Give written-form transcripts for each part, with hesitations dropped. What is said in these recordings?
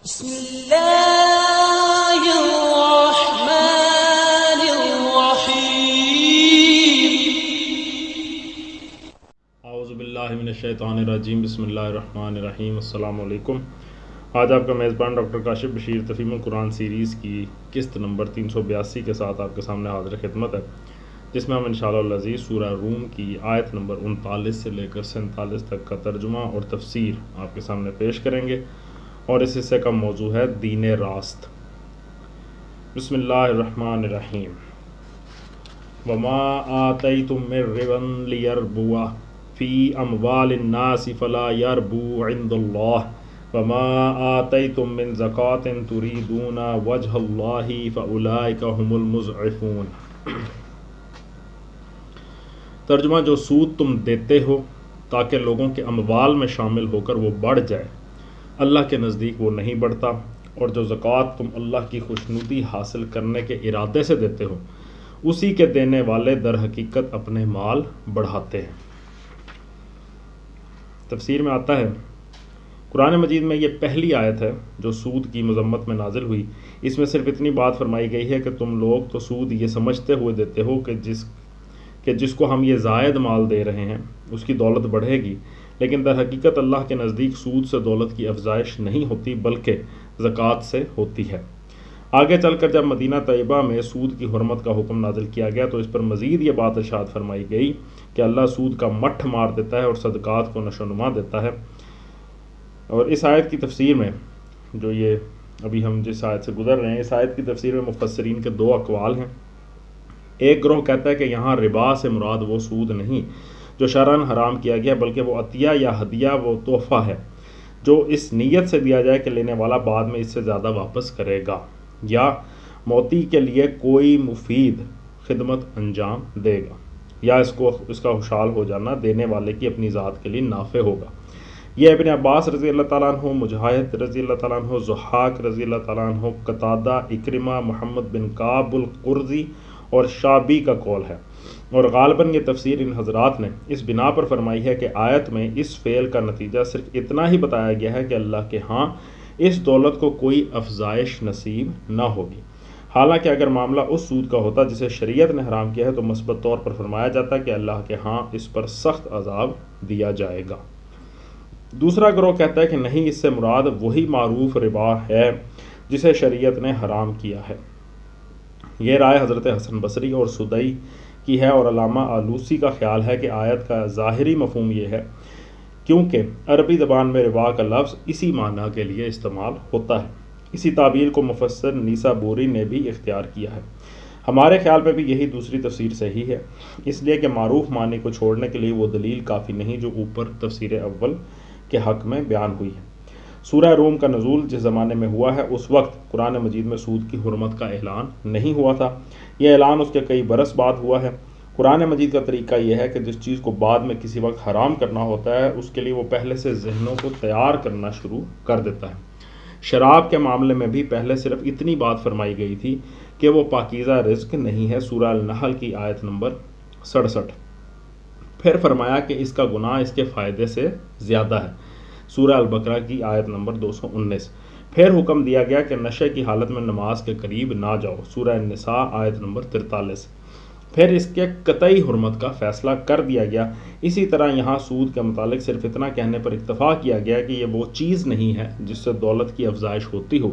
بسم اللہ الرحمن الرحیم۔ اعوذ باللہ من الشیطان الرجیم، بسم اللہ الرحمن الرحیم۔ السلام علیکم۔ آج آپ کا میزبان ڈاکٹر کاشف بشیر تفہیم القرآن سیریز کی قسط نمبر 382 کے ساتھ آپ کے سامنے حاضر خدمت ہے، جس میں ہم انشاءاللہ العزیز سورہ روم کی آیت نمبر 39 سے لے کر 47 تک کا ترجمہ اور تفسیر آپ کے سامنے پیش کریں گے، اور اس حصے کا موضوع ہے دین راست۔ بسم اللہ الرحمن الرحیم۔ وما آتیتم من ربا لیربو فی اموال الناس فلا یربو عند اللہ وما آتیتم من زکاة تریدون وجہ اللہ فاولئک هم المضعفون۔ ترجمہ: جو سود تم دیتے ہو تاکہ لوگوں کے اموال میں شامل ہو کر وہ بڑھ جائے، اللہ کے نزدیک وہ نہیں بڑھتا، اور جو زکوٰۃ تم اللہ کی خوشنودی حاصل کرنے کے ارادے سے دیتے ہو، اسی کے دینے والے در حقیقت اپنے مال بڑھاتے ہیں۔ تفسیر میں آتا ہے، قرآن مجید میں یہ پہلی آیت ہے جو سود کی مذمت میں نازل ہوئی۔ اس میں صرف اتنی بات فرمائی گئی ہے کہ تم لوگ تو سود یہ سمجھتے ہوئے دیتے ہو کہ جس کو ہم یہ زائد مال دے رہے ہیں اس کی دولت بڑھے گی، لیکن در حقیقت اللہ کے نزدیک سود سے دولت کی افزائش نہیں ہوتی بلکہ زکوٰۃ سے ہوتی ہے۔ آگے چل کر جب مدینہ طیبہ میں سود کی حرمت کا حکم نازل کیا گیا تو اس پر مزید یہ بات ارشاد فرمائی گئی کہ اللہ سود کا مٹھ مار دیتا ہے اور صدقات کو نشو و نما دیتا ہے۔ اور اس آیت کی تفسیر میں، جو یہ ابھی ہم جس آیت سے گزر رہے ہیں، اس آیت کی تفسیر میں مفسرین کے دو اقوال ہیں۔ ایک گروہ کہتا ہے کہ یہاں ربا سے مراد وہ سود نہیں جو شرعاً حرام کیا گیا، بلکہ وہ عطیہ یا ہدیہ، وہ تحفہ ہے جو اس نیت سے دیا جائے کہ لینے والا بعد میں اس سے زیادہ واپس کرے گا، یا موتی کے لیے کوئی مفید خدمت انجام دے گا، یا اس کا خوشحال ہو جانا دینے والے کی اپنی ذات کے لیے نافع ہوگا۔ یہ ابن عباس رضی اللہ تعالیٰ عنہ، مجاہد رضی اللہ تعالیٰ عنہ، ضحاک رضی اللہ تعالیٰ عنہ، قتادہ، اکرمہ، محمد بن کعب القرظی اور شعبی کا قول ہے، اور غالباً یہ تفسیر ان حضرات نے اس بنا پر فرمائی ہے کہ آیت میں اس فعل کا نتیجہ صرف اتنا ہی بتایا گیا ہے کہ اللہ کے ہاں اس دولت کو کوئی افزائش نصیب نہ ہوگی، حالانکہ اگر معاملہ اس سود کا ہوتا جسے شریعت نے حرام کیا ہے تو مثبت طور پر فرمایا جاتا کہ اللہ کے ہاں اس پر سخت عذاب دیا جائے گا۔ دوسرا گروہ کہتا ہے کہ نہیں، اس سے مراد وہی معروف ربا ہے جسے شریعت نے حرام کیا ہے۔ یہ رائے حضرت حسن بصری اور سدئی کی ہے، اور علامہ آلوسی کا خیال ہے کہ آیت کا ظاہری مفہوم یہ ہے کیونکہ عربی زبان میں ربا کا لفظ اسی معنی کے لیے استعمال ہوتا ہے۔ اسی تعبیر کو مفسر نیسابوری نے بھی اختیار کیا ہے۔ ہمارے خیال میں بھی یہی دوسری تفسیر صحیح ہے، اس لیے کہ معروف معنی کو چھوڑنے کے لیے وہ دلیل کافی نہیں جو اوپر تفسیر اول کے حق میں بیان ہوئی ہے۔ سورہ روم کا نزول جس زمانے میں ہوا ہے اس وقت قرآن مجید میں سود کی حرمت کا اعلان نہیں ہوا تھا، یہ اعلان اس کے کئی برس بعد ہوا ہے۔ قرآن مجید کا طریقہ یہ ہے کہ جس چیز کو بعد میں کسی وقت حرام کرنا ہوتا ہے اس کے لیے وہ پہلے سے ذہنوں کو تیار کرنا شروع کر دیتا ہے۔ شراب کے معاملے میں بھی پہلے صرف اتنی بات فرمائی گئی تھی کہ وہ پاکیزہ رزق نہیں ہے، سورہ النحل کی آیت نمبر 67۔ پھر فرمایا کہ اس کا گناہ اس کے فائدے سے زیادہ ہے، سورہ البقرہ کی آیت نمبر 219۔ پھر حکم دیا گیا کہ نشے کی حالت میں نماز کے قریب نہ جاؤ، سورہ النساء آیت نمبر 43۔ پھر اس کے قطعی حرمت کا فیصلہ کر دیا گیا۔ اسی طرح یہاں سود کے متعلق صرف اتنا کہنے پر اکتفا کیا گیا کہ یہ وہ چیز نہیں ہے جس سے دولت کی افزائش ہوتی ہو،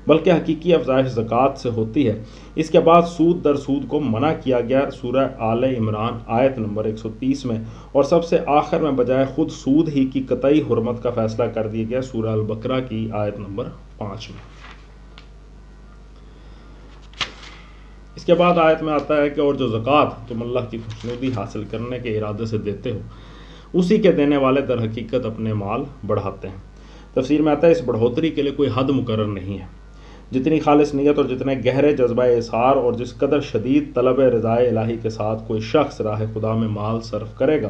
بلکہ حقیقی افزائش زکوٰۃ سے ہوتی ہے۔ اس کے بعد سود در سود کو منع کیا گیا، سورہ آل عمران آیت نمبر 130 میں، اور سب سے آخر میں بجائے خود سود ہی کی قطعی حرمت کا فیصلہ کر دیا گیا، سورہ البقرہ کی آیت نمبر 5 میں۔ اس کے بعد آیت میں آتا ہے کہ اور جو زکوٰۃ تم اللہ کی خوشنودی حاصل کرنے کے ارادے سے دیتے ہو، اسی کے دینے والے در حقیقت اپنے مال بڑھاتے ہیں۔ تفسیر میں آتا ہے اس بڑھوتری کے لیے کوئی حد مقرر نہیں ہے، جتنی خالص نیت اور جتنے گہرے جذبہ اظہار اور جس قدر شدید طلب رضائے الہی کے ساتھ کوئی شخص راہ خدا میں مال صرف کرے گا،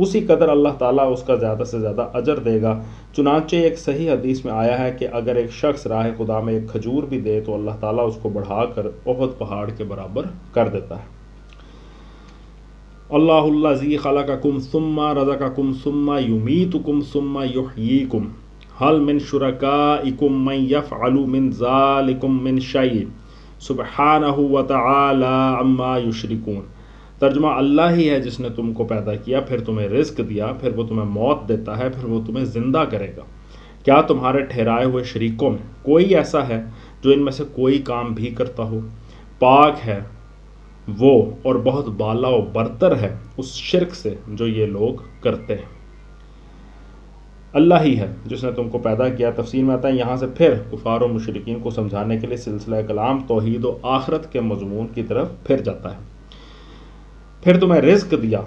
اسی قدر اللہ تعالیٰ اس کا زیادہ سے زیادہ اجر دے گا۔ چنانچہ ایک صحیح حدیث میں آیا ہے کہ اگر ایک شخص راہ خدا میں ایک کھجور بھی دے تو اللہ تعالیٰ اس کو بڑھا کر احد پہاڑ کے برابر کر دیتا ہے۔ اللہ الذی خلقکم ثم رزقکم ثم یمیتکم ثم یحییکم، هل من شركائكم من يفعل من ذلكم من شيء سبحانه وتعالى عما يشركون۔ ترجمہ اللہ ہی ہے جس نے تم کو پیدا کیا، پھر تمہیں رزق دیا، پھر وہ تمہیں موت دیتا ہے، پھر وہ تمہیں زندہ کرے گا۔ کیا تمہارے ٹھہرائے ہوئے شریکوں میں کوئی ایسا ہے جو ان میں سے کوئی کام بھی کرتا ہو؟ پاک ہے وہ اور بہت بالا و برتر ہے اس شرک سے جو یہ لوگ کرتے ہیں۔ اللہ ہی ہے جس نے تم کو پیدا کیا۔ تفسیر میں آتا ہے یہاں سے پھر کفار و مشرکین کو سمجھانے کے لیے سلسلہ کلام توحید و آخرت کے مضمون کی طرف پھر جاتا ہے۔ پھر تمہیں رزق دیا،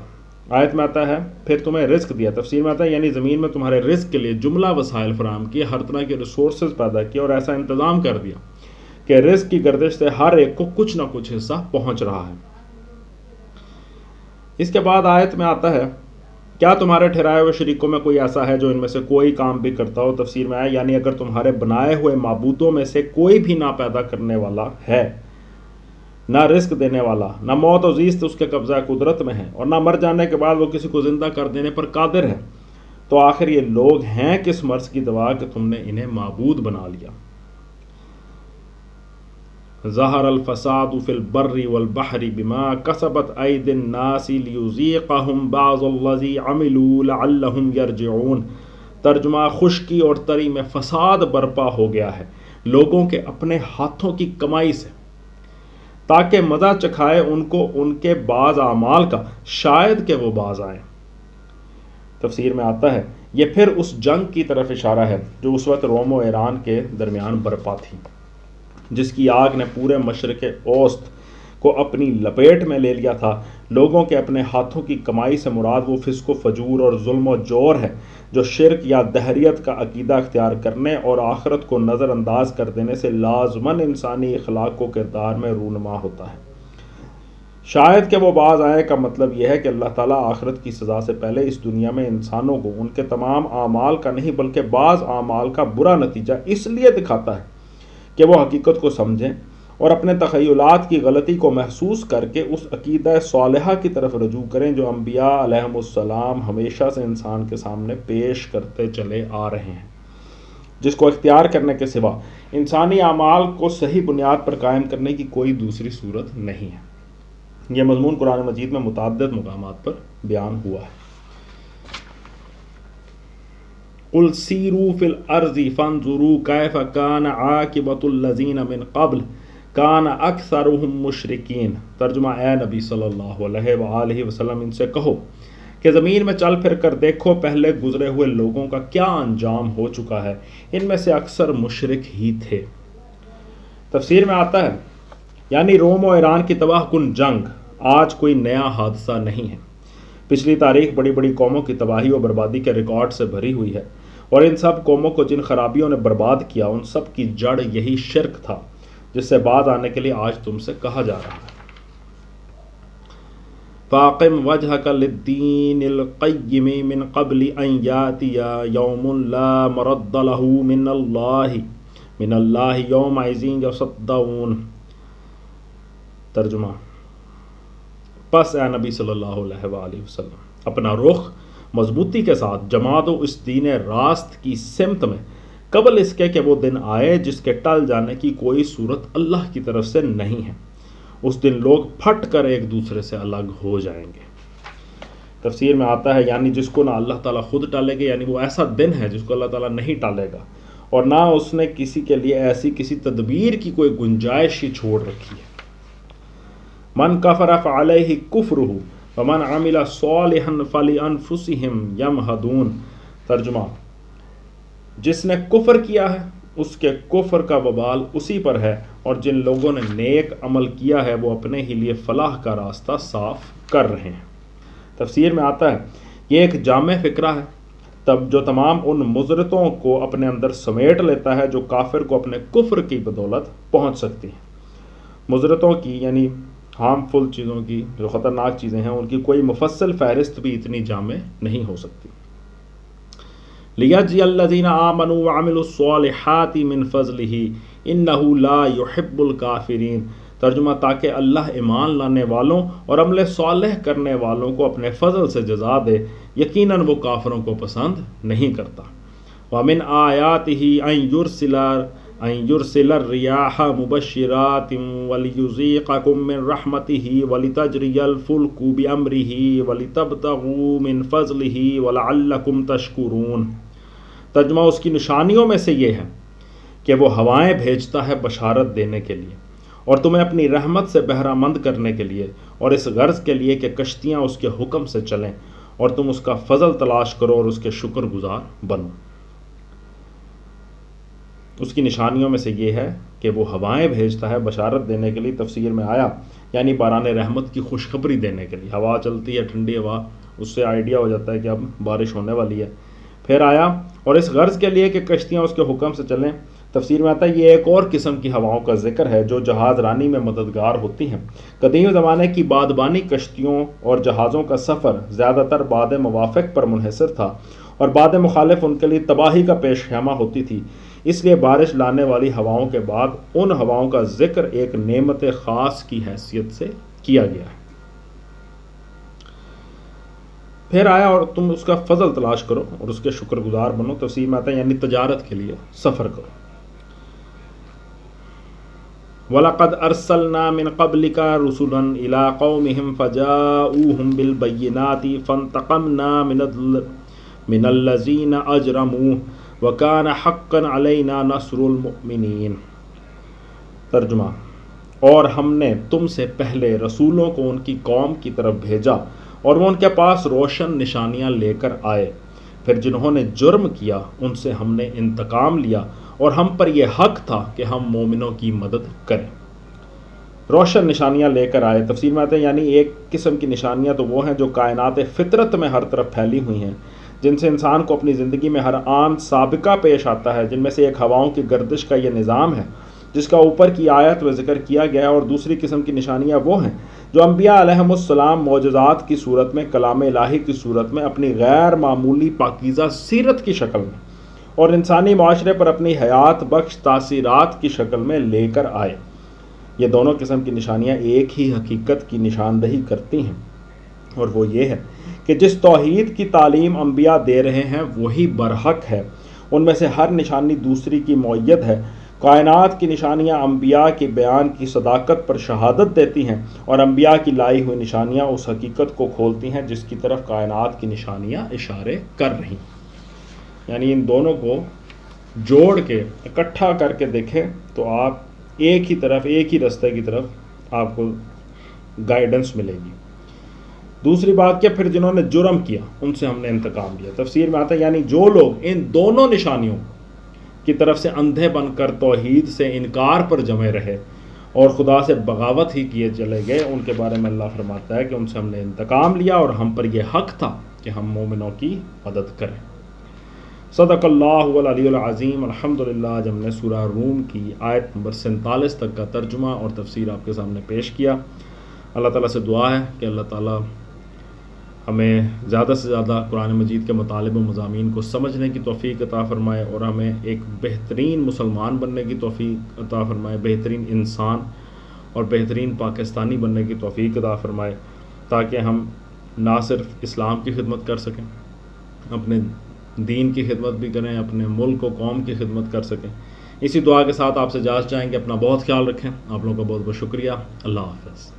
آیت میں آتا ہے پھر تمہیں رزق دیا، تفسیر میں آتا ہے یعنی زمین میں تمہارے رزق کے لیے جملہ وسائل فراہم کیے، ہر طرح کے ریسورسز پیدا کیے اور ایسا انتظام کر دیا کہ رزق کی گردش سے ہر ایک کو کچھ نہ کچھ حصہ پہنچ رہا ہے۔ اس کے بعد آیت میں آتا ہے کیا تمہارے ٹھہرائے ہوئے شریکوں میں کوئی ایسا ہے جو ان میں سے کوئی کام بھی کرتا ہو؟ تفسیر میں آیا یعنی اگر تمہارے بنائے ہوئے معبودوں میں سے کوئی بھی نہ پیدا کرنے والا ہے، نہ رزق دینے والا، نہ موت و زیست اس کے قبضہ قدرت میں ہے، اور نہ مر جانے کے بعد وہ کسی کو زندہ کر دینے پر قادر ہے، تو آخر یہ لوگ ہیں کس مرض کی دوا کہ تم نے انہیں معبود بنا لیا۔ ظہر الفساد فی البر والبحر بما کسبت ایدی الناس لیذیقہم بعض الذی عملوا لعلہم یرجعون۔ ترجمہ خشکی اور تری میں فساد برپا ہو گیا ہے لوگوں کے اپنے ہاتھوں کی کمائی سے، تاکہ مزہ چکھائے ان کو ان کے بعض اعمال کا، شاید کہ وہ باز آئیں۔ تفسیر میں آتا ہے یہ پھر اس جنگ کی طرف اشارہ ہے جو اس وقت روم و ایران کے درمیان برپا تھی، جس کی آگ نے پورے مشرق اوسط کو اپنی لپیٹ میں لے لیا تھا۔ لوگوں کے اپنے ہاتھوں کی کمائی سے مراد وہ فسق و فجور اور ظلم و جور ہے جو شرک یا دہریت کا عقیدہ اختیار کرنے اور آخرت کو نظر انداز کر دینے سے لازماً انسانی اخلاق و کردار میں رونما ہوتا ہے۔ شاید کہ وہ باز آئے کا مطلب یہ ہے کہ اللہ تعالیٰ آخرت کی سزا سے پہلے اس دنیا میں انسانوں کو ان کے تمام اعمال کا نہیں بلکہ بعض اعمال کا برا نتیجہ اس لیے دکھاتا ہے کہ وہ حقیقت کو سمجھیں اور اپنے تخیلات کی غلطی کو محسوس کر کے اس عقیدہ صالحہ کی طرف رجوع کریں جو انبیاء علیہم السلام ہمیشہ سے انسان کے سامنے پیش کرتے چلے آ رہے ہیں، جس کو اختیار کرنے کے سوا انسانی اعمال کو صحیح بنیاد پر قائم کرنے کی کوئی دوسری صورت نہیں ہے۔ یہ مضمون قرآن مجید میں متعدد مقامات پر بیان ہوا ہے۔ قل سیروا فی الارض فانظروا کیف کان عاقبۃ الذین من قبل کان اکثرهم مشرکین۔ ترجمہ اے نبی صلی اللہ علیہ وآلہ وسلم ان سے کہو کہ زمین میں چل پھر کر دیکھو پہلے گزرے ہوئے لوگوں کا کیا انجام ہو چکا ہے، ان میں سے اکثر مشرک ہی تھے۔ تفسیر میں آتا ہے یعنی روم و ایران کی تباہ کن جنگ آج کوئی نیا حادثہ نہیں ہے، پچھلی تاریخ بڑی بڑی قوموں کی تباہی و بربادی کے ریکارڈ سے بھری ہوئی ہے، اور ان سب قوموں کو جن خرابیوں نے برباد کیا ان سب کی جڑ یہی شرک تھا جس سے بعد آنے کے لیے آج تم سے کہا جا رہا ہے۔ فَاقِمْ وَجْهَكَ لِلدِّينِ الْقَيِّمِ مِنْ قَبْلِ أَنْ يَأْتِيَ يَوْمٌ لَا مَرَدَّ لَهُ مِنَ اللَّهِ يَوْمَئِذٍ يَصَدَّعُونَ۔ ترجمہ پس اے نبی صلی اللہ علیہ وآلہ وسلم اپنا رخ مضبوطی کے ساتھ جما دو اس دین راست کی سمت میں قبل اس کے کہ وہ دن آئے جس کے ٹل جانے کی کوئی صورت اللہ کی طرف سے نہیں ہے۔ اس دن لوگ پھٹ کر ایک دوسرے سے الگ ہو جائیں گے۔ تفسیر میں آتا ہے یعنی جس کو نہ اللہ تعالیٰ خود ٹالے گا، یعنی وہ ایسا دن ہے جس کو اللہ تعالیٰ نہیں ٹالے گا، اور نہ اس نے کسی کے لیے ایسی کسی تدبیر کی کوئی گنجائش ہی چھوڑ رکھی ہے۔ من کفر فعلیہ کفرہ ومن عمل صالحا فلانفسہم یمہدون۔ ترجمہ جس نے کفر کیا ہے اس کے کفر کا وبال اسی پر ہے، اور جن لوگوں نے نیک عمل کیا ہے وہ اپنے ہی لیے فلاح کا راستہ صاف کر رہے ہیں۔ تفسیر میں آتا ہے یہ ایک جامع فکرہ ہے تب جو تمام ان مضرتوں کو اپنے اندر سمیٹ لیتا ہے جو کافر کو اپنے کفر کی بدولت پہنچ سکتی ہیں۔ مضرتوں کی یعنی ہارمفل چیزوں کی، جو خطرناک چیزیں ہیں، ان کی کوئی مفصل فہرست بھی اتنی جامع نہیں ہو سکتی۔ لِيَجْزِيَ الَّذِينَ آمَنُوا وَعَمِلُوا الصَّالِحَاتِ مِنْ فَضْلِهِ إِنَّهُ لَا يُحِبُّ الْكَافِرِينَ۔ ترجمہ تاکہ اللہ ایمان لانے والوں اور عمل صالح کرنے والوں کو اپنے فضل سے جزا دے، یقیناً وہ کافروں کو پسند نہیں کرتا۔ ومن آیاتہ ان یرسل الرياح مبشرات وليذيقكم من رحمته ولتجري الفلك بأمره ولتبتغوا من فضله ولعلكم تشکرون۔ ترجمہ اس کی نشانیوں میں سے یہ ہے کہ وہ ہوائیں بھیجتا ہے بشارت دینے کے لیے اور تمہیں اپنی رحمت سے بہرہ مند کرنے کے لیے، اور اس غرض کے لیے کہ کشتیاں اس کے حکم سے چلیں اور تم اس کا فضل تلاش کرو اور اس کے شکر گزار بنو۔ اس کی نشانیوں میں سے یہ ہے کہ وہ ہوائیں بھیجتا ہے بشارت دینے کے لیے، تفسیر میں آیا یعنی باران رحمت کی خوشخبری دینے کے لیے۔ ہوا چلتی ہے، ٹھنڈی ہوا، اس سے آئیڈیا ہو جاتا ہے کہ اب بارش ہونے والی ہے۔ پھر آیا اور اس غرض کے لیے کہ کشتیاں اس کے حکم سے چلیں، تفسیر میں آتا ہے یہ ایک اور قسم کی ہواؤں کا ذکر ہے جو جہاز رانی میں مددگار ہوتی ہیں۔ قدیم زمانے کی بادبانی کشتیوں اور جہازوں کا سفر زیادہ تر باد موافق پر منحصر تھا اور باد مخالف ان کے لیے تباہی کا پیش خیمہ ہوتی تھی، اس لیے بارش لانے والی ہواؤں کے بعد ان ہواؤں کا ذکر ایک نعمت خاص کی حیثیت سے کیا گیا ہے۔ پھر آیا اور تم اس کا فضل تلاش کرو اور اس کے شکر گزار بنو، تفسیر میں آتا ہے یعنی تجارت کے لیے سفر کرو۔ وَلَقَدْ أَرْسَلْنَا مِنْ قَبْلِكَ رُسُلًا إِلَىٰ قَوْمِهِمْ فَجَاءُوهُمْ بِالْبَيِّنَاتِ فَانْتَقَمْنَا مِنَ الَّذِينَ أَجْرَمُوا وَكَانَ حَقًّا عَلَيْنَا نَصْرُ الْمُؤْمِنِينَ۔ ترجمہ، اور ہم نے تم سے پہلے رسولوں کو ان کی قوم کی طرف بھیجا اور وہ ان کے پاس روشن نشانیاں لے کر آئے، پھر جنہوں نے جرم کیا ان سے ہم نے انتقام لیا اور ہم پر یہ حق تھا کہ ہم مومنوں کی مدد کریں۔ روشن نشانیاں لے کر آئے، تفسیر میں آتے ہیں یعنی ایک قسم کی نشانیاں تو وہ ہیں جو کائنات فطرت میں ہر طرف پھیلی ہوئی ہیں، جن سے انسان کو اپنی زندگی میں ہر آن سابقہ پیش آتا ہے، جن میں سے ایک ہوائوں کی گردش کا یہ نظام ہے جس کا اوپر کی آیت میں ذکر کیا گیا ہے، اور دوسری قسم کی نشانیاں وہ ہیں جو انبیاء علیہم السلام معجزات کی صورت میں، کلام الہی کی صورت میں، اپنی غیر معمولی پاکیزہ سیرت کی شکل میں اور انسانی معاشرے پر اپنی حیات بخش تاثیرات کی شکل میں لے کر آئے۔ یہ دونوں قسم کی نشانیاں ایک ہی حقیقت کی نشاندہی کرتی ہیں، اور وہ یہ ہے کہ جس توحید کی تعلیم انبیاء دے رہے ہیں وہی برحق ہے، ان میں سے ہر نشانی دوسری کی مؤید ہے۔ کائنات کی نشانیاں انبیاء کے بیان کی صداقت پر شہادت دیتی ہیں، اور انبیاء کی لائی ہوئی نشانیاں اس حقیقت کو کھولتی ہیں جس کی طرف کائنات کی نشانیاں اشارے کر رہی ہیں۔ یعنی ان دونوں کو جوڑ کے اکٹھا کر کے دیکھیں تو آپ ایک ہی طرف، ایک ہی رستے کی طرف آپ کو گائیڈنس ملے گی۔ دوسری بات کیا، پھر جنہوں نے جرم کیا ان سے ہم نے انتقام لیا، تفسیر میں آتا ہے یعنی جو لوگ ان دونوں نشانیوں کی طرف سے اندھے بن کر توحید سے انکار پر جمے رہے اور خدا سے بغاوت ہی کیے چلے گئے، ان کے بارے میں اللہ فرماتا ہے کہ ان سے ہم نے انتقام لیا اور ہم پر یہ حق تھا کہ ہم مومنوں کی مدد کریں۔ صدق اللہ العلی العظیم۔ الحمدللہ آج ہم نے سورہ روم کی آیت نمبر 47 تک کا ترجمہ اور تفسیر آپ کے سامنے پیش کیا۔ اللہ تعالیٰ سے دعا ہے کہ اللہ تعالیٰ ہمیں زیادہ سے زیادہ قرآن مجید کے مطالب و مضامین کو سمجھنے کی توفیق عطا فرمائے اور ہمیں ایک بہترین مسلمان بننے کی توفیق عطا فرمائے، بہترین انسان اور بہترین پاکستانی بننے کی توفیق عطا فرمائے، تاکہ ہم نہ صرف اسلام کی خدمت کر سکیں، اپنے دین کی خدمت بھی کریں، اپنے ملک و قوم کی خدمت کر سکیں۔ اسی دعا کے ساتھ آپ سے اجازت چاہیں گے، اپنا بہت خیال رکھیں۔ آپ لوگوں کا بہت بہت شکریہ۔ اللہ حافظ۔